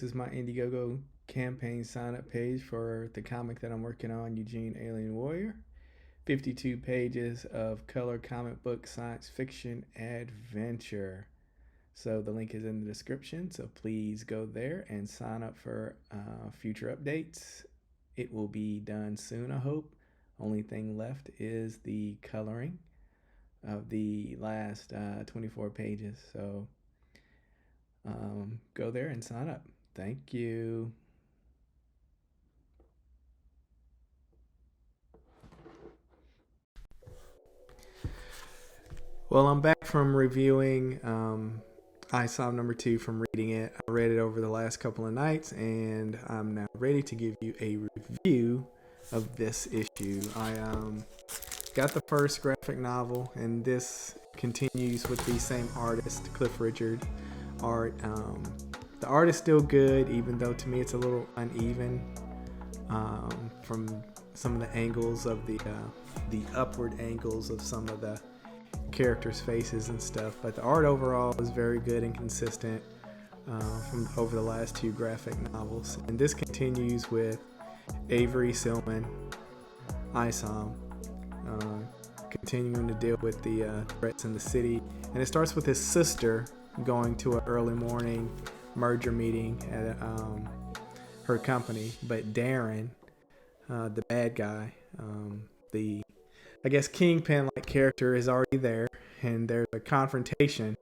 this is my Indiegogo campaign sign up page for the comic that I'm working on, Eugene Alien Warrior. 52 pages of color comic book science fiction adventure. So the link is in the description. So please go there and sign up for future updates. It will be done soon, I hope. Only thing left is the coloring of the last 24 pages. So go there and sign up. Thank you. Well, I'm back from reviewing Isom number 2 from reading it. I read it over the last couple of nights, and I'm now ready to give you a review of this issue. I got the first graphic novel, and this continues with the same artist, Cliff Richard art. The art is still good, even though to me it's a little uneven from some of the angles of the upward angles of some of the characters' faces and stuff. But the art overall is very good and consistent from over the last 2 graphic novels. And this continues with Avery Silman, Isom, continuing to deal with the threats in the city. And it starts with his sister going to an early morning merger meeting at her company, but Darren, the bad guy, the I guess Kingpin like character, is already there, and there's a confrontation,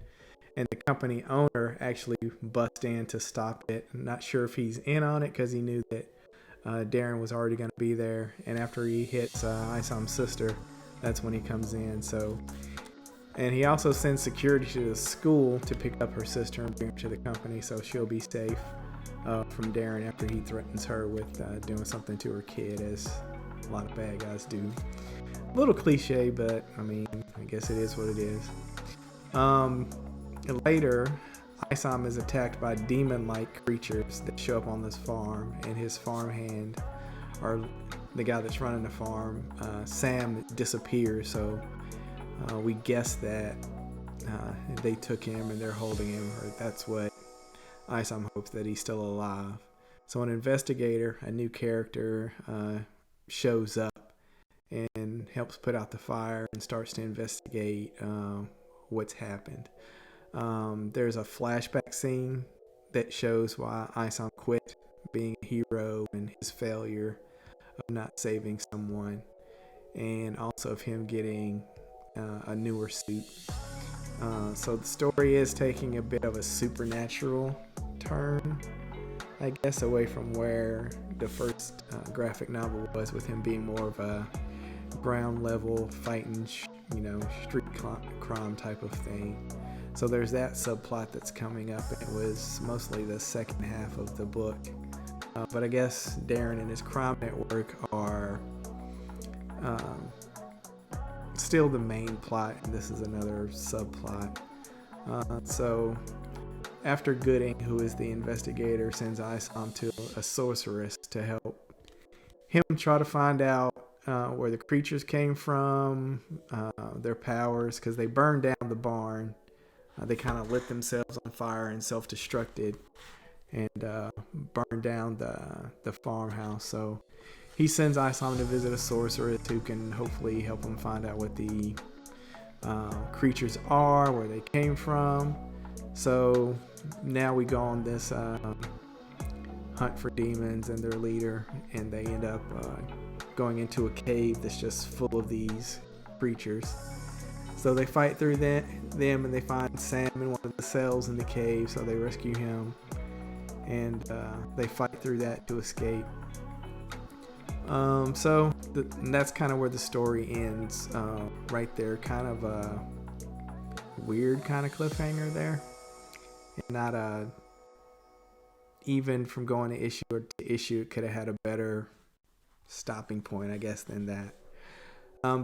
and the company owner actually busts in to stop it. I'm not sure if he's in on it because he knew that Darren was already going to be there, and after he hits Isom's sister, that's when he comes in. So, and he also sends security to the school to pick up her sister and bring her to the company, so she'll be safe from Darren after he threatens her with doing something to her kid, as a lot of bad guys do. A little cliche, but I mean, I guess it is what it is. Later, Isom is attacked by demon-like creatures that show up on this farm, and his farmhand, or the guy that's running the farm, Sam, disappears. So we guess that they took him and they're holding him, or that's what Isom hopes, that he's still alive. So an investigator, a new character, shows up and helps put out the fire and starts to investigate what's happened. There's a flashback scene that shows why Isom quit being a hero and his failure of not saving someone, and also of him getting a newer suit. So the story is taking a bit of a supernatural turn, I guess, away from where the first graphic novel was, with him being more of a ground level fighting, street crime type of thing. So there's that subplot that's coming up. It was mostly the second half of the book, but I guess Darren and his crime network are still the main plot, and this is another subplot. So after Gooding, who is the investigator, sends Isom to a sorceress to help him try to find out where the creatures came from, their powers, because they burned down the barn. They kind of lit themselves on fire and self-destructed and burned down the farmhouse. So he sends Isom to visit a sorceress who can hopefully help him find out what the creatures are, where they came from. So now we go on this hunt for demons and their leader, and they end up going into a cave that's just full of these creatures. So they fight through them, and they find Sam in one of the cells in the cave, so they rescue him, and they fight through that to escape. So that's kind of where the story ends, right there. Kind of a weird kind of cliffhanger there, and not even from going to issue to issue, it could have had a better stopping point, I guess, than that.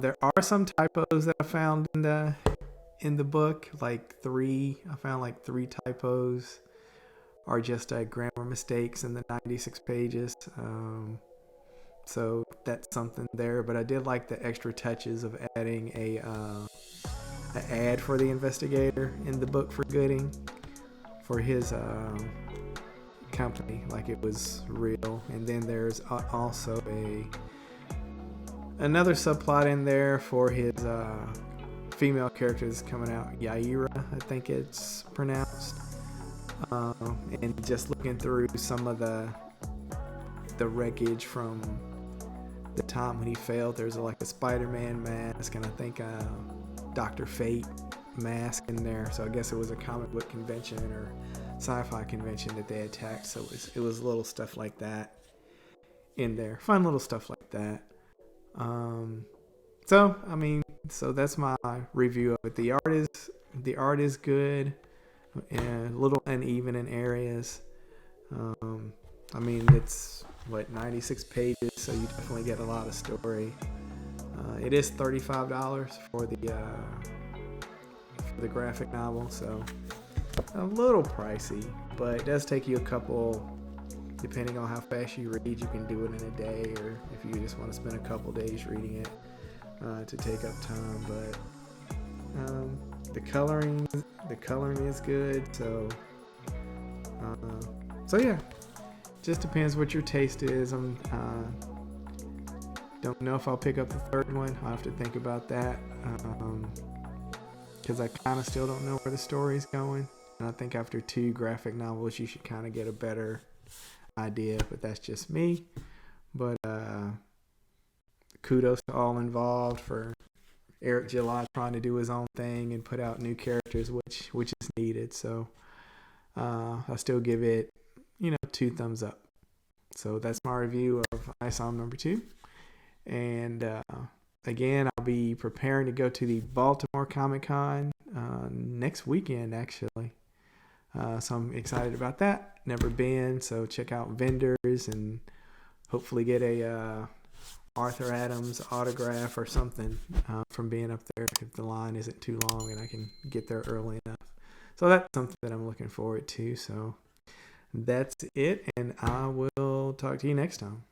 There are some typos that I found in the book, like 3. I found like 3 typos, are just grammar mistakes in the 96 pages. So that's something there. But I did like the extra touches of adding an ad for the investigator in the book for Gooding, for his company, like it was real. And then there's also another subplot in there for his female characters coming out, Yaira, I think it's pronounced. And just looking through some of the wreckage from the time when he failed, there's like a Spider-Man mask and I think a Dr. Fate mask in there. So I guess it was a comic book convention or sci-fi convention that they attacked. So it was little stuff like that in there, fun little stuff like that. So that's my review of it. The art is good, and a little uneven in areas. It's 96 pages, so you definitely get a lot of story. It is $35 for the graphic novel, so a little pricey, but it does take you a couple. Depending on how fast you read, you can do it in a day, or if you just want to spend a couple days reading it to take up time. But the coloring is good. So yeah, just depends what your taste is. Don't know if I'll pick up the third one. I'll have to think about that because I kind of still don't know where the story's going. And I think after 2 graphic novels, you should kind of get a better idea, but that's just me. But kudos to all involved for Eric July trying to do his own thing and put out new characters, which is needed. So I still give it 2 thumbs up. So that's my review of Isom number 2. And again, I'll be preparing to go to the Baltimore Comic-Con next weekend, actually. So I'm excited about that. Never been, so check out vendors and hopefully get a Arthur Adams autograph or something from being up there if the line isn't too long and I can get there early enough. So that's something that I'm looking forward to. So that's it, and I will talk to you next time.